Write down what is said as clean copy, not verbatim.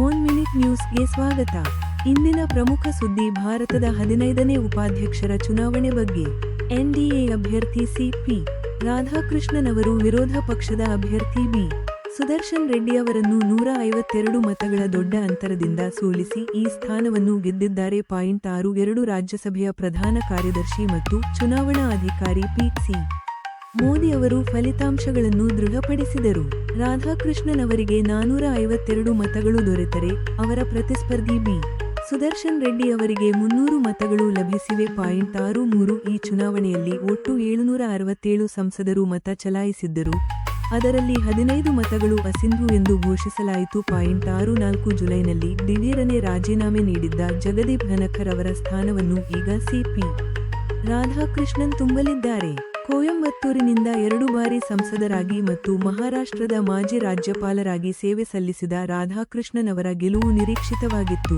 One minute ನ್ಯೂಸ್ಗೆ ಸ್ವಾಗತ. ಇಂದಿನ ಪ್ರಮುಖ ಸುದ್ದಿ ಭಾರತದ 15ನೇ ಉಪಾಧ್ಯಕ್ಷರ ಚುನಾವಣೆ ಬಗ್ಗೆ. ಎನ್ಡಿಎ ಅಭ್ಯರ್ಥಿ ಸಿ.ಪಿ. ರಾಧಾಕೃಷ್ಣನ್ ಅವರು ವಿರೋಧ ಪಕ್ಷದ ಅಭ್ಯರ್ಥಿ ಬಿ. ಸುದರ್ಶನ್ ರೆಡ್ಡಿ ಅವರನ್ನು 152 ಮತಗಳ ದೊಡ್ಡ ಅಂತರದಿಂದ ಸೋಲಿಸಿ ಈ ಸ್ಥಾನವನ್ನು ಗೆದ್ದಿದ್ದಾರೆ. 62 ರಾಜ್ಯಸಭೆಯ ಪ್ರಧಾನ ಕಾರ್ಯದರ್ಶಿ ಮತ್ತು ಚುನಾವಣಾ ಅಧಿಕಾರಿ ಪಿ.ಸಿ. ಮೋದಿ ಅವರು ಫಲಿತಾಂಶಗಳನ್ನು ದೃಢಪಡಿಸಿದರು. ರಾಧಾಕೃಷ್ಣನ್ ಅವರಿಗೆ 452 ಮತಗಳು ದೊರೆತರೆ, ಅವರ ಪ್ರತಿಸ್ಪರ್ಧಿ ಬಿ. ಸುದರ್ಶನ್ ರೆಡ್ಡಿ ಅವರಿಗೆ 300 ಮತಗಳು ಲಭಿಸಿವೆ. 63 ಈ ಚುನಾವಣೆಯಲ್ಲಿ ಒಟ್ಟು 767 ಸಂಸದರು ಮತ ಚಲಾಯಿಸಿದ್ದರು, ಅದರಲ್ಲಿ 15 ಮತಗಳು ಅಸಿಂಧು ಎಂದು ಘೋಷಿಸಲಾಯಿತು. 64 ಜುಲೈನಲ್ಲಿ ದಿಢೀರನೆ ರಾಜೀನಾಮೆ ನೀಡಿದ್ದ ಜಗದೀಪ್ ಧನಖರ್ ಅವರ ಸ್ಥಾನವನ್ನು ಈಗ ಸಿ.ಪಿ. ರಾಧಾಕೃಷ್ಣನ್ ತುಂಬಲಿದ್ದಾರೆ. ಕೊಯಂಬತ್ತೂರಿನಿಂದ 2 ಬಾರಿ ಸಂಸದರಾಗಿ ಮತ್ತು ಮಹಾರಾಷ್ಟ್ರದ ಮಾಜಿ ರಾಜ್ಯಪಾಲರಾಗಿ ಸೇವೆ ಸಲ್ಲಿಸಿದ ರಾಧಾಕೃಷ್ಣನ್ ಅವರ ಗೆಲುವು ನಿರೀಕ್ಷಿತವಾಗಿತ್ತು.